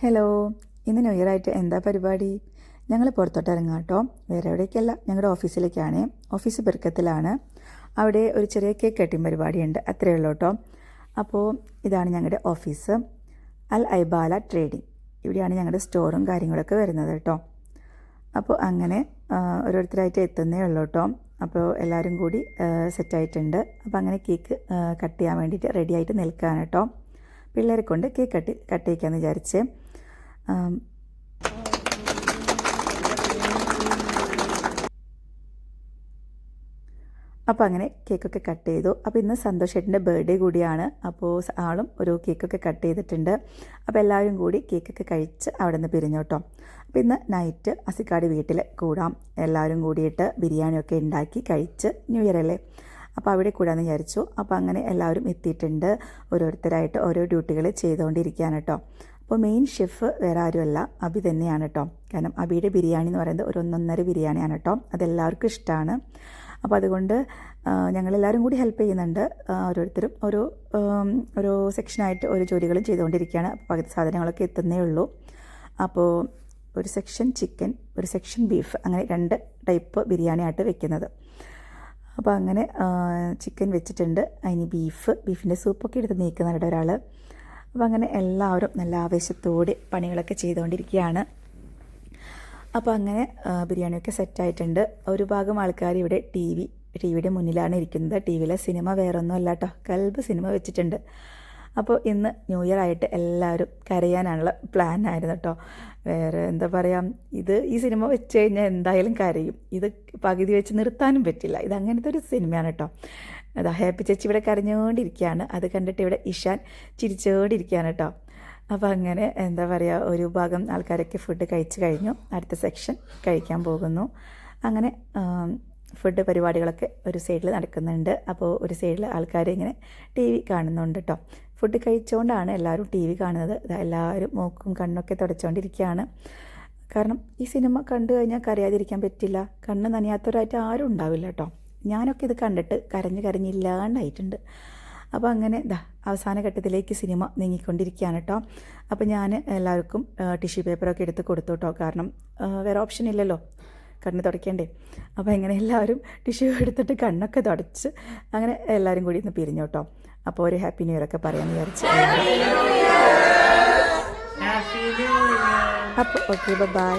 Hello, ഇന്ന് new year ആയിട്ട് എന്താ പരിപാടി? ഞങ്ങൾ പുറത്തോട്ട് ഇറങ്ങാം കേട്ടോ. വേറെ എവിടേക്കല്ല, ഞങ്ങളുടെ ഓഫീസിലേക്കാണ്. ഓഫീസ് പെരുക്കത്തിലാണ്. അവിടെ ഒരു ചെറിയ കേക്ക് കട്ടിങ് പരിപാടിയുണ്ട്, അത്രയേ ഉള്ളൂ കേട്ടോ. അപ്പോൾ ഇതാണ് ഞങ്ങളുടെ ഓഫീസ്, അൽ ഐബാല ട്രേഡിംഗ്. ഇവിടെയാണ് ഞങ്ങളുടെ സ്റ്റോറും കാര്യങ്ങളൊക്കെ വരുന്നത് കേട്ടോ. അപ്പോൾ അങ്ങനെ ഓരോരുത്തരായിട്ട് എത്തുന്നേ ഉള്ളൂ കേട്ടോ. അപ്പോൾ എല്ലാവരും കൂടി സെറ്റായിട്ടുണ്ട്. അപ്പോൾ അങ്ങനെ കേക്ക് കട്ട് ചെയ്യാൻ വേണ്ടിയിട്ട് റെഡി ആയിട്ട് നിൽക്കുകയാണ് കേട്ടോ. പിള്ളേരെ കൊണ്ട് കേക്ക് കട്ട് ചെയ്യിക്കാമെന്ന് വിചാരിച്ച്. അപ്പോൾ അങ്ങനെ കേക്കൊക്കെ കട്ട് ചെയ്തു. അപ്പോൾ ഇന്ന് സന്തോഷ് ചേട്ടൻ്റെ ബർത്ത്ഡേ കൂടിയാണ്. അപ്പോൾ ആളും ഒരു കേക്കൊക്കെ കട്ട് ചെയ്തിട്ടുണ്ട്. അപ്പോൾ എല്ലാവരും കൂടി കേക്കൊക്കെ കഴിച്ച് അവിടെ നിന്ന് പിരിഞ്ഞു കേട്ടോ. അപ്പോൾ ഇന്ന് നൈറ്റ് അസിക്കാട് വീട്ടിൽ കൂടാം, എല്ലാവരും കൂടിയിട്ട് ബിരിയാണിയൊക്കെ ഉണ്ടാക്കി കഴിച്ച്, ന്യൂ ഇയർ അല്ലേ, അപ്പോൾ അവിടെ കൂടാമെന്ന് വിചാരിച്ചു. അപ്പോൾ അങ്ങനെ എല്ലാവരും എത്തിയിട്ടുണ്ട്. ഓരോരുത്തരായിട്ട് ഓരോ ഡ്യൂട്ടികൾ ചെയ്തുകൊണ്ടിരിക്കുകയാണ് കേട്ടോ. അപ്പോൾ മെയിൻ ഷെഫ് വേറെ ആരുമല്ല, അബി തന്നെയാണ് കേട്ടോ. കാരണം അബിയുടെ ബിരിയാണി എന്ന് പറയുന്നത് ഒരു 1.5 ബിരിയാണിയാണ് കേട്ടോ. അതെല്ലാവർക്കും ഇഷ്ടമാണ്. അപ്പോൾ അതുകൊണ്ട് ഞങ്ങളെല്ലാവരും കൂടി ഹെൽപ്പ് ചെയ്യുന്നുണ്ട്. ഓരോരുത്തരും ഓരോ സെക്ഷനായിട്ട് ഓരോ ജോലികളും ചെയ്തുകൊണ്ടിരിക്കുകയാണ്. അപ്പോൾ പകുതി സാധനങ്ങളൊക്കെ എത്തുന്നേ ഉള്ളൂ. അപ്പോൾ ഒരു സെക്ഷൻ ചിക്കൻ, ഒരു സെക്ഷൻ ബീഫ്, അങ്ങനെ 2 ടൈപ്പ് ബിരിയാണിയായിട്ട് വെക്കുന്നത്. അപ്പോൾ അങ്ങനെ ചിക്കൻ വെച്ചിട്ടുണ്ട്. അതിന് ബീഫിൻ്റെ സൂപ്പൊക്കെ എടുത്ത് നീക്കുന്നുണ്ട് ഒരാൾ. അപ്പോൾ അങ്ങനെ എല്ലാവരും നല്ല ആവേശത്തോടെ പണികളൊക്കെ ചെയ്തുകൊണ്ടിരിക്കുകയാണ്. അപ്പോൾ അങ്ങനെ ബിരിയാണിയൊക്കെ സെറ്റായിട്ടുണ്ട്. ഒരു ഭാഗം ആൾക്കാർ ഇവിടെ ടിവിയുടെ മുന്നിലാണ് ഇരിക്കുന്നത്. ടി വിയിലെ സിനിമ വേറൊന്നും അല്ല കേട്ടോ, കൽബ് സിനിമ വെച്ചിട്ടുണ്ട്. അപ്പോൾ ഇന്ന് ന്യൂ ഇയർ ആയിട്ട് എല്ലാവരും കരയാനുള്ള പ്ലാൻ ആയിരുന്നു കേട്ടോ. വേറെ എന്താ പറയുക, ഈ സിനിമ വെച്ച് കഴിഞ്ഞാൽ എന്തായാലും കരയും. ഇത് പകുതി വെച്ച് നിർത്താനും പറ്റില്ല. ഇത് അങ്ങനത്തെ ഒരു സിനിമയാണ് കേട്ടോ. അതാ ഹാപ്പി ചേച്ചി ഇവിടെ കരഞ്ഞുകൊണ്ടിരിക്കുകയാണ്. അത് കണ്ടിട്ട് ഇവിടെ ഇഷാൻ ചിരിച്ചുകൊണ്ടിരിക്കുകയാണ് കേട്ടോ. അപ്പോൾ അങ്ങനെ എന്താ പറയുക, ഒരു ഭാഗം ആൾക്കാരൊക്കെ ഫുഡ് കഴിച്ച് കഴിഞ്ഞു. അടുത്ത സെക്ഷൻ കഴിക്കാൻ പോകുന്നു. അങ്ങനെ ഫുഡ് പരിപാടികളൊക്കെ ഒരു സൈഡിൽ നടക്കുന്നുണ്ട്. അപ്പോൾ ഒരു സൈഡിൽ ആൾക്കാർ ഇങ്ങനെ ടി വി കാണുന്നുണ്ട് കേട്ടോ. ഫുഡ് കഴിച്ചുകൊണ്ടാണ് എല്ലാവരും ടി വി കാണുന്നത്. എല്ലാവരും മൂക്കും കണ്ണൊക്കെ തുടച്ചുകൊണ്ടിരിക്കുകയാണ്. കാരണം ഈ സിനിമ കണ്ടു കഴിഞ്ഞാൽ കരയാതിരിക്കാൻ പറ്റില്ല. കണ്ണ് നനയാത്തവരായിട്ട് ആരും ഉണ്ടാവില്ല കേട്ടോ. ഞാനൊക്കെ ഇത് കണ്ടിട്ട് കരഞ്ഞില്ലാണ്ടായിട്ടുണ്ട്. അപ്പോൾ അങ്ങനെ അവസാന ഘട്ടത്തിലേക്ക് സിനിമ നീങ്ങിക്കൊണ്ടിരിക്കുകയാണ് കേട്ടോ. അപ്പോൾ ഞാൻ എല്ലാവർക്കും ടിഷ്യൂ പേപ്പറൊക്കെ എടുത്ത് കൊടുത്തു കേട്ടോ. കാരണം വേറെ ഓപ്ഷൻ ഇല്ലല്ലോ, കണ്ണ് തുടയ്ക്കേണ്ടേ. അപ്പോൾ ഇങ്ങനെ എല്ലാവരും ടിഷ്യൂ എടുത്തിട്ട് കണ്ണൊക്കെ തുടച്ച് അങ്ങനെ എല്ലാവരും കൂടി ഇന്ന് പിരിഞ്ഞു കേട്ടോ. അപ്പോൾ ഒരു ഹാപ്പി ന്യൂ ഇയർ ഒക്കെ പറയാമെന്ന് വിചാരിച്ചു. അപ്പോൾ ഓക്കെ, ബൈ.